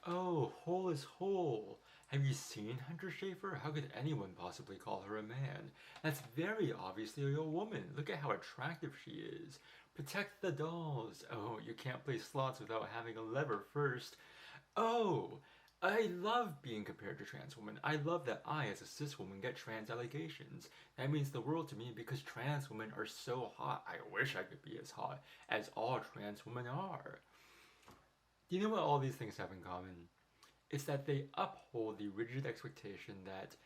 Oh, whole is whole. Have you seen Hunter Schafer? How could anyone possibly call her a man? That's very obviously a woman. Look at how attractive she is. Protect the dolls. Oh, you can't play slots without having a lever first. Oh, I love being compared to trans women. I love that I, as a cis woman, get trans allegations. That means the world to me because trans women are so hot. I wish I could be as hot as all trans women are. Do you know what all these things have in common? It's that they uphold the rigid expectation that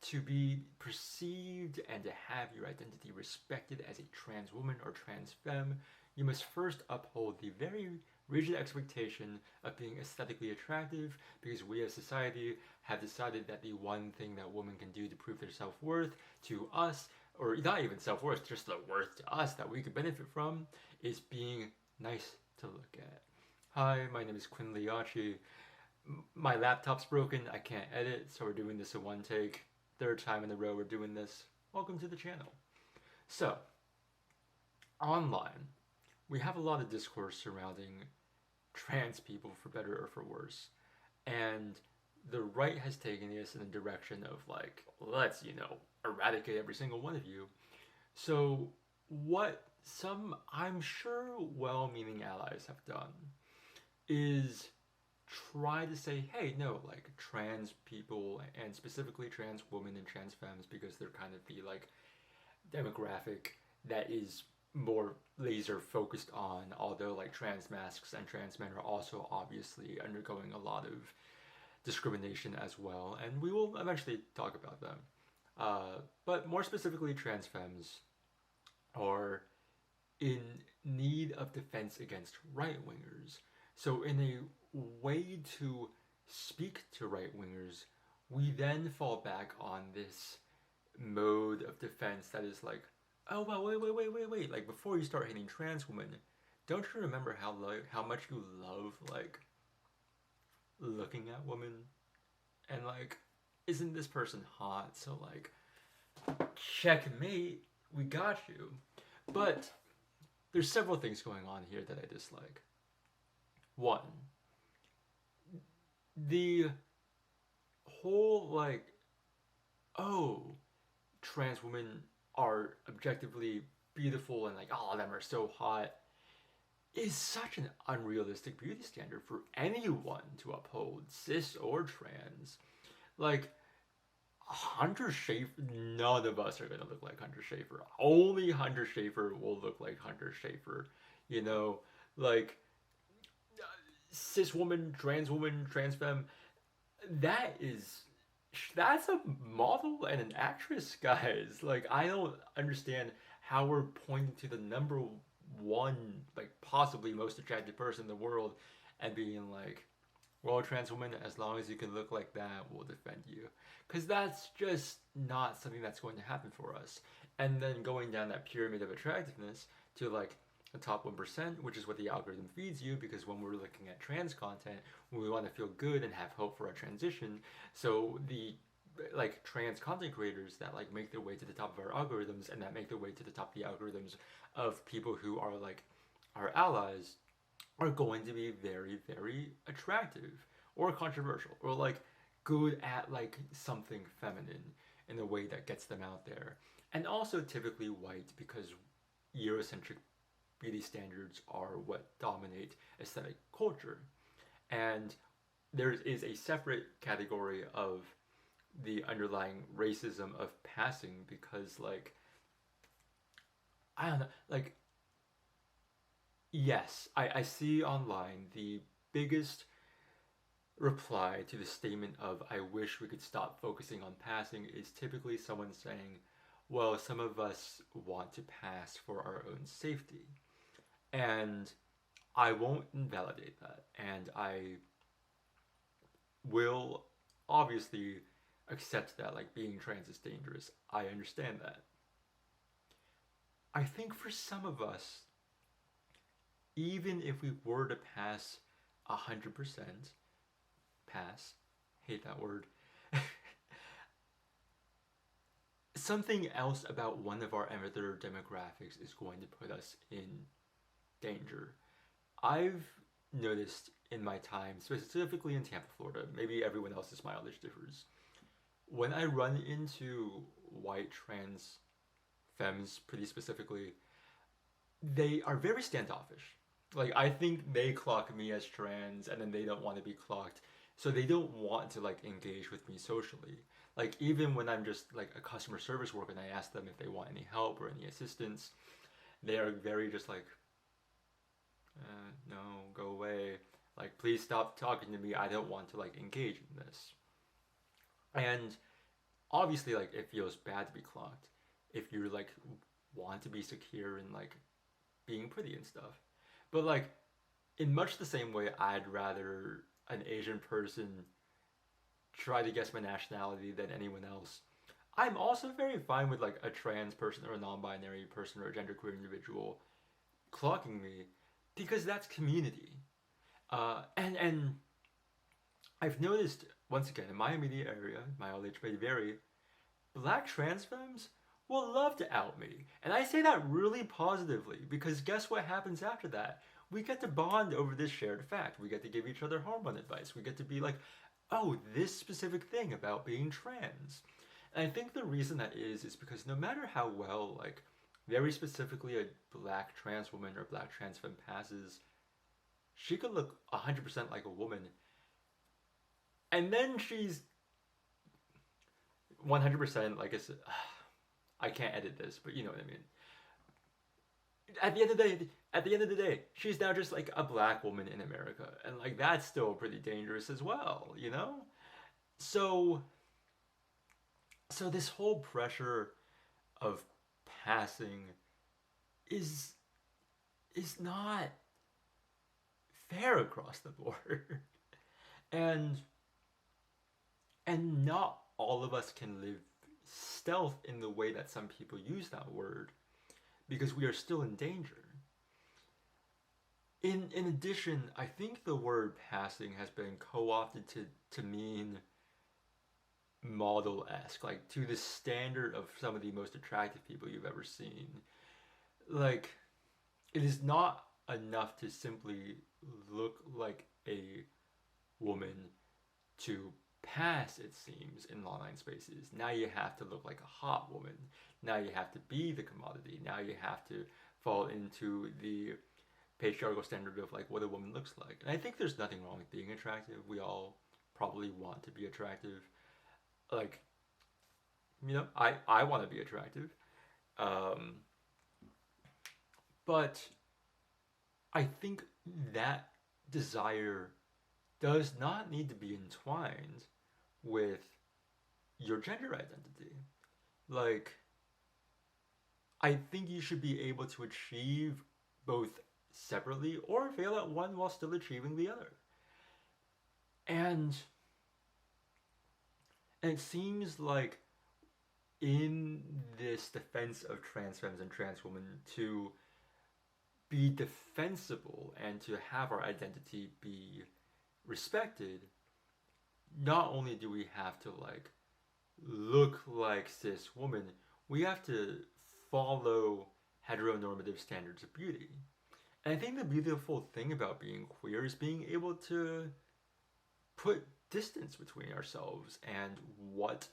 to be perceived and to have your identity respected as a trans woman or trans femme, you must first uphold the very rigid expectation of being aesthetically attractive because we as society have decided that the one thing that women can do to prove their self-worth to us, or not even self-worth, just the worth to us that we could benefit from, is being nice to look at. Hi, my name is Quinn Liachi. My laptop's broken. I can't edit, so we're doing this in one take. Third time in a row we're doing this. Welcome to the channel. So, online, we have a lot of discourse surrounding trans people, for better or for worse. And the right has taken this in the direction of like, let's, eradicate every single one of you. So, what some, I'm sure, well meaning allies have done is try to say, hey, no, like trans people and specifically trans women and trans femmes because they're kind of the like demographic that is more laser focused on, although like trans masks and trans men are also obviously undergoing a lot of discrimination as well, and we will eventually talk about them. But more specifically, trans femmes are in need of defense against right wingers. So, in a way to speak to right wingers, we then fall back on this mode of defense that is like, oh well, wait. Like before you start hating trans women, don't you remember how much you love like looking at women and like, isn't this person hot? So like, checkmate, we got you. But there's several things going on here that I dislike. One, the whole like, oh, trans women are objectively beautiful and like all of them are so hot is such an unrealistic beauty standard for anyone to uphold, cis or trans. Like Hunter Schafer, none of us are gonna look like Hunter Schafer. Only Hunter Schafer will look like Hunter Schafer. You know, like cis woman, trans femme, that is that's a model and an actress, guys. Like I don't understand how we're pointing to the number one, like possibly most attractive person in the world and being like, well, trans woman, as long as you can look like that, we'll defend you. Because that's just not something that's going to happen for us. And then going down that pyramid of attractiveness to like the top 1%, which is what the algorithm feeds you, because when we're looking at trans content, we want to feel good and have hope for our transition. So the like trans content creators that like make their way to the top of our algorithms and that make their way to the top of the algorithms of people who are like our allies are going to be very, very attractive or controversial or like good at like something feminine in a way that gets them out there. And also typically white because Eurocentric beauty standards are what dominate aesthetic culture. And there is a separate category of the underlying racism of passing because like I don't know, like yes, I see online the biggest reply to the statement of I wish we could stop focusing on passing is typically someone saying, well, some of us want to pass for our own safety. And I won't invalidate that. And I will obviously accept that like being trans is dangerous. I understand that. I think for some of us, even if we were to pass 100%, pass, hate that word, something else about one of our other demographics is going to put us in danger. I've noticed in my time, specifically in Tampa, Florida, maybe everyone else's mileage differs. When I run into white trans femmes, pretty specifically, they are very standoffish. Like I think they clock me as trans, and then they don't want to be clocked, so they don't want to like engage with me socially. Like even when I'm just like a customer service worker and I ask them if they want any help or any assistance, they are very just like, no, go away. Like please stop talking to me. I don't want to like engage in this. And obviously, like it feels bad to be clocked if you like want to be secure and like being pretty and stuff. But like in much the same way, I'd rather an Asian person try to guess my nationality than anyone else. I'm also very fine with like a trans person or a non-binary person or a genderqueer individual clocking me because that's community. And I've noticed once again in my immediate area, my mileage may vary, black trans femmes will love to out me. And I say that really positively because guess what happens after that? We get to bond over this shared fact. We get to give each other hormone advice. We get to be like, oh, this specific thing about being trans. And I think the reason that is because no matter how well, like, very specifically a black trans woman or black trans femme passes, she could look 100% like a woman. And then she's 100% like I said, I can't edit this, but you know what I mean. At the end of the day, she's now just like a black woman in America, and like that's still pretty dangerous as well, you know. So, so this whole pressure of passing is is not fair across the board, and and not all of us can live stealth in the way that some people use that word because we are still in danger. In addition, I think the word passing has been co-opted to mean model-esque, like to the standard of some of the most attractive people you've ever seen. Like it is not enough to simply look like a woman to pass, it seems, in online spaces. Now you have to look like a hot woman. Now you have to be the commodity. Now you have to fall into the patriarchal standard of like what a woman looks like. And I think there's nothing wrong with being attractive. We all probably want to be attractive. Like, you know, I want to be attractive. Um, but I think that desire does not need to be entwined with your gender identity. Like, I think you should be able to achieve both separately or fail at one while still achieving the other. And it seems like in this defense of trans femmes and trans women to be defensible and to have our identity be respected, not only do we have to like look like cis woman, we have to follow heteronormative standards of beauty. And I think the beautiful thing about being queer is being able to put distance between ourselves and what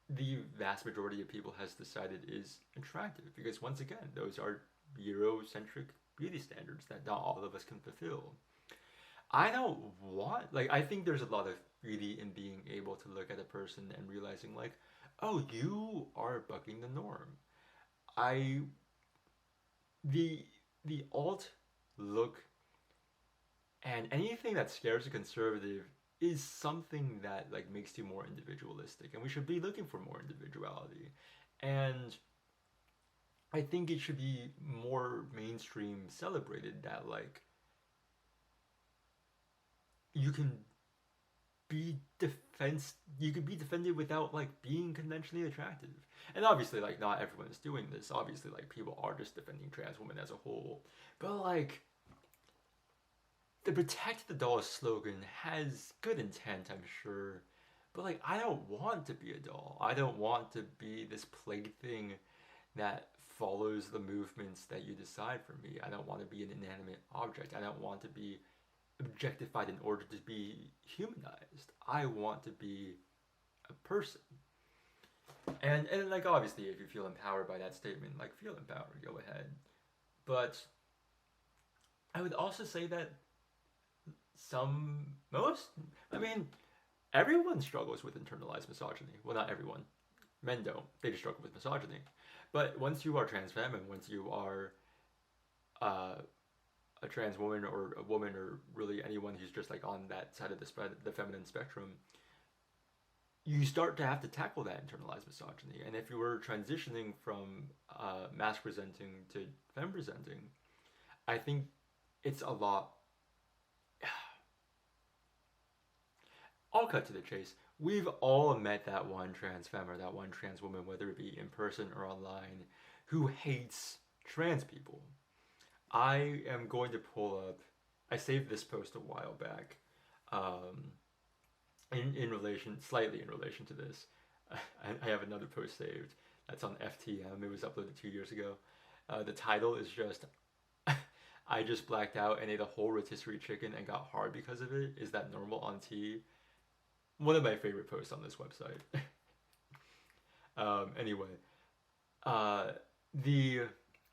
the vast majority of people has decided is attractive. Because once again, those are Eurocentric beauty standards that not all of us can fulfill. I don't want, like, I think there's a lot of beauty in being able to look at a person and realizing, like, oh, you are bucking the norm. I, the alt look and anything that scares a conservative is something that, like, makes you more individualistic. And we should be looking for more individuality. And I think it should be more mainstream celebrated that, like, you can you can be defended without like being conventionally attractive. And obviously like not everyone is doing this. Obviously like people are just defending trans women as a whole. But like the Protect the Dolls slogan has good intent, I'm sure. But like I don't want to be a doll. I don't want to be this plaything that follows the movements that you decide for me. I don't want to be an inanimate object. I don't want to be objectified in order to be humanized. I want to be a person. And like obviously if you feel empowered by that statement, like feel empowered, go ahead. But I would also say that some most I mean everyone struggles with internalized misogyny. Well, not everyone. Men don't. They just struggle with misogyny. But once you are trans femme and once you are uh, a trans woman or a woman or really anyone who's just like on that side of the feminine spectrum, you start to have to tackle that internalized misogyny. And if you were transitioning from mask presenting to femme presenting, I think it's a lot. I'll cut to the chase. We've all met that one trans femme or that one trans woman, whether it be in person or online, who hates trans people. I am going to pull up. I saved this post a while back, um, slightly in relation to this. I have another post saved that's on FTM. It was uploaded 2 years ago. The title is just I just blacked out and ate a whole rotisserie chicken and got hard because of it. Is that normal on T? One of my favorite posts on this website. Anyway, uh, the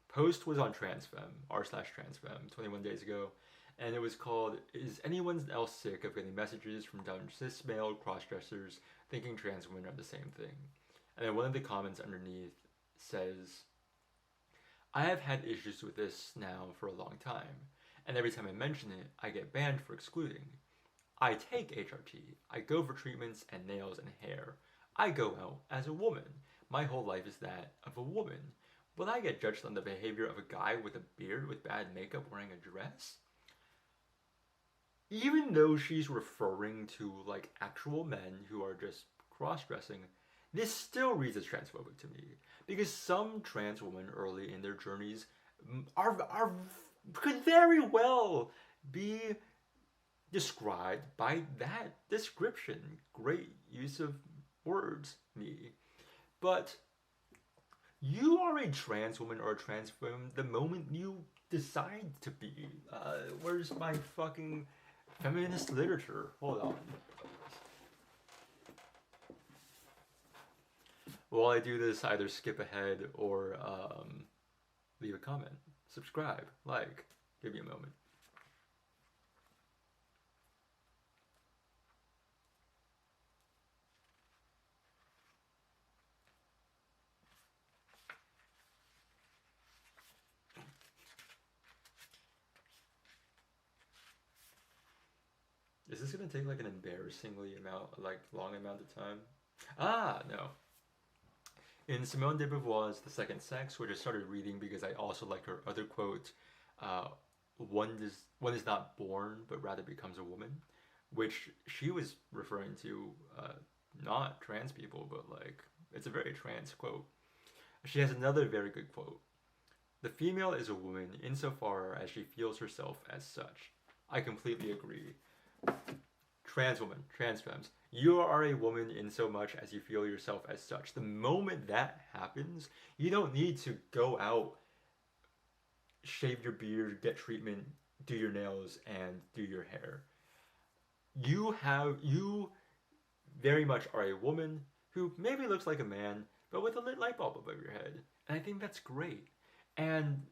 post was on transfem, r/transfem, 21 days ago, and it was called "Is anyone else sick of getting messages from dumb cis male crossdressers thinking trans women are the same thing?" And then one of the comments underneath says, "I have had issues with this now for a long time, and every time I mention it, I get banned for excluding. I take HRT. I go for treatments and nails and hair. I go out as a woman. My whole life is that of a woman. Will I get judged on the behavior of a guy with a beard with bad makeup wearing a dress?" Even though she's referring to like actual men who are just cross-dressing, this still reads as transphobic to me because some trans women early in their journeys are could very well be described by that description. Great use of words, me. But you are a trans woman or a trans woman the moment you decide to be. Where's my fucking feminist literature? Hold on. While I do this, either skip ahead or leave a comment, subscribe, like. Give me a moment. Is this gonna take like an embarrassingly long amount of time? Ah, no. In Simone de Beauvoir's The Second Sex, which I started reading because I also like her other quote, uh, one is not born, but rather becomes a woman, which she was referring to not trans people, but like, it's a very trans quote. She has another very good quote. "The female is a woman insofar as she feels herself as such." I completely agree. Trans woman, trans femmes, you are a woman in so much as you feel yourself as such. The moment that happens, you don't need to go out, shave your beard, get treatment, do your nails, and do your hair. You very much are a woman who maybe looks like a man, but with a lit light bulb above your head. And I think that's great. And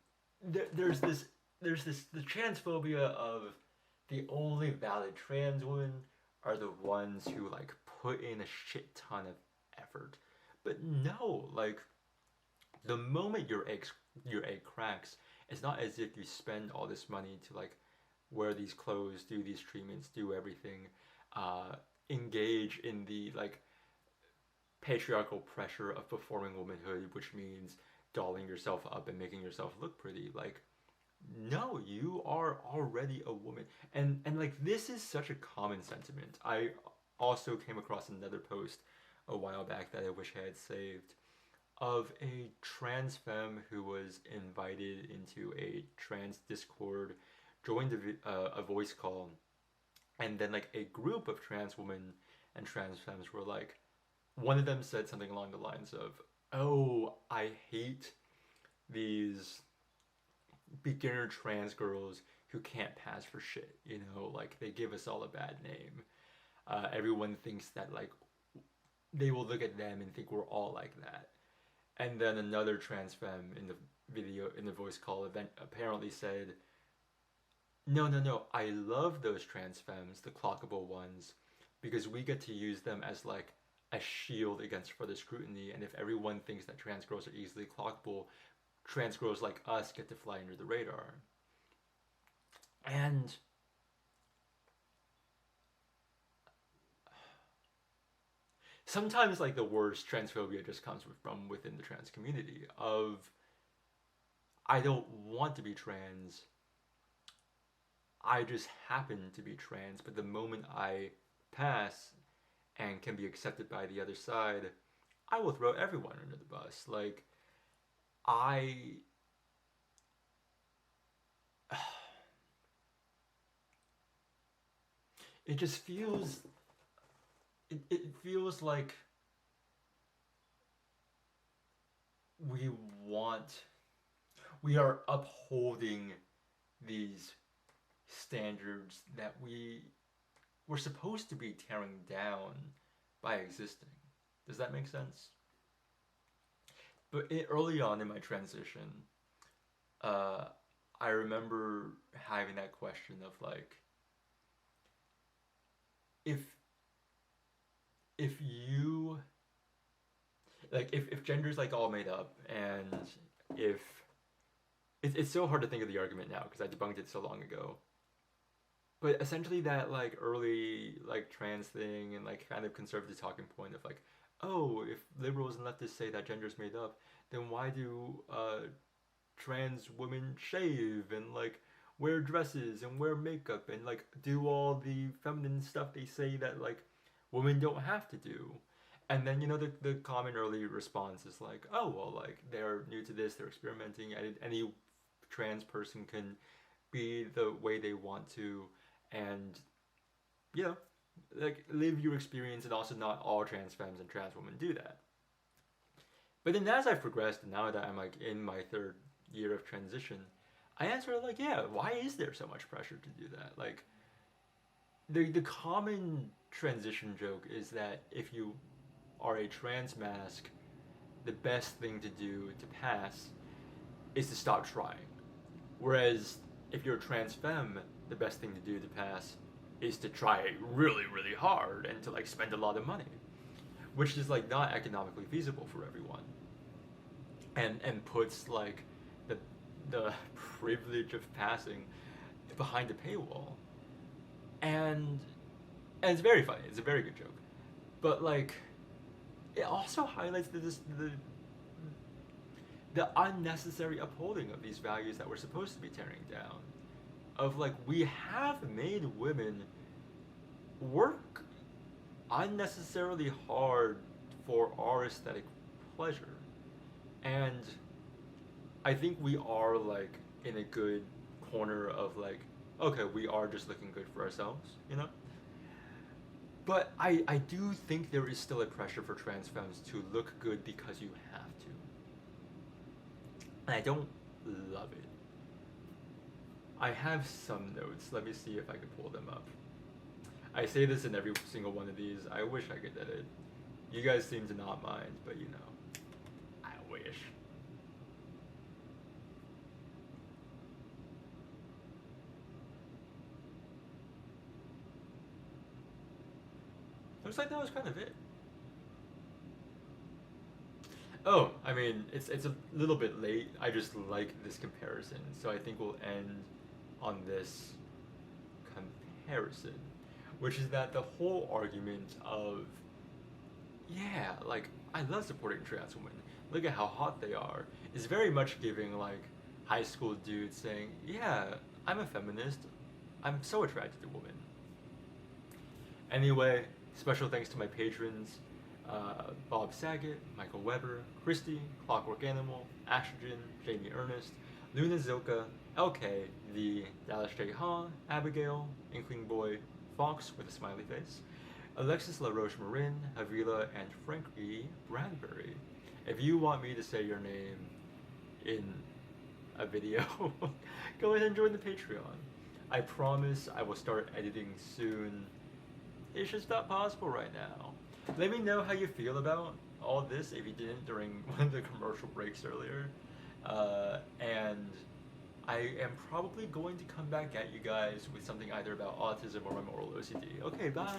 there's this the transphobia of the only valid trans women are the ones who like put in a shit ton of effort. But no, like the moment your egg cracks, it's not as if you spend all this money to like wear these clothes, do these treatments, do everything, uh, engage in the like patriarchal pressure of performing womanhood, which means dolling yourself up and making yourself look pretty. Like no, you are already a woman. And like this is such a common sentiment. I also came across another post a while back that I wish I had saved of a trans femme who was invited into a trans Discord, joined a voice call, and then like a group of trans women and trans femmes were like, one of them said something along the lines of, "Oh, I hate these beginner trans girls who can't pass for shit. You know, like they give us all a bad name. Everyone thinks that like they will look at them and think we're all like that. And then another trans femme in the video in the voice call event apparently said, "No, no, no. I love those trans femmes, the clockable ones, because we get to use them as like a shield against further scrutiny. And if everyone thinks that trans girls are easily clockable, trans girls like us get to fly under the radar." And sometimes like the worst transphobia just comes from within the trans community of I don't want to be trans. I just happen to be trans, but the moment I pass and can be accepted by the other side, I will throw everyone under the bus. Like I it just feels it feels like we want we are upholding these standards that we were supposed to be tearing down by existing. Does that make sense? But early on in my transition, uh, I remember having that question of like, if if you if gender's like all made up, and if it's so hard to think of the argument now because I debunked it so long ago. But essentially, that like early like trans thing and like kind of conservative talking point of like, oh, if liberals and leftists say that gender's made up, then why do trans women shave and like wear dresses and wear makeup and like do all the feminine stuff they say that like women don't have to do? And then the common early response is like, oh well, like they're new to this, they're experimenting, and any trans person can be the way they want to, and you know, like live your experience, and also not all trans femmes and trans women do that. But then as I've progressed, and now that I'm like in my third year of transition, I answer like, yeah, why is there so much pressure to do that? Like the common transition joke is that if you are a trans mask, the best thing to do to pass is to stop trying. Whereas if you're a trans femme, the best thing to do to pass is to try really, really hard and to like spend a lot of money, which is like not economically feasible for everyone, and puts like the the privilege of passing behind a paywall, and and it's very funny. It's a very good joke, but like it also highlights the unnecessary upholding of these values that we're supposed to be tearing down. Of like, we have made women work unnecessarily hard for our aesthetic pleasure. And I think we are like in a good corner of like, okay, we are just looking good for ourselves, you know? But I do think there is still a pressure for trans femmes to look good because you have to. And I don't love it. I have some notes. Let me see if I can pull them up. I say this in every single one of these. I wish I could edit. You guys seem to not mind, but you know, I wish. Looks like that was kind of it. Oh, I mean, it's a little bit late. I just like this comparison, so I think we'll end on this comparison, which is that the whole argument of, yeah, like I love supporting trans women. Look at how hot they are. Is very much giving like high school dudes saying, yeah, I'm a feminist. I'm so attracted to women. Anyway, special thanks to my patrons, Bob Saget, Michael Weber, Christy, Clockwork Animal, Astrogen, Jamie Ernest, Luna Zilka, LK, the Dallas J. Ha, Abigail, Inkling Boy, Fox with a smiley face, Alexis LaRoche Marin, Avila, and Frankie Bradbury. If you want me to say your name in a video, go ahead and join the Patreon. I promise I will start editing soon. It's just not possible right now. Let me know how you feel about all this if you didn't during one of the commercial breaks earlier. And I am probably going to come back at you guys with something either about autism or my moral OCD. Okay, bye.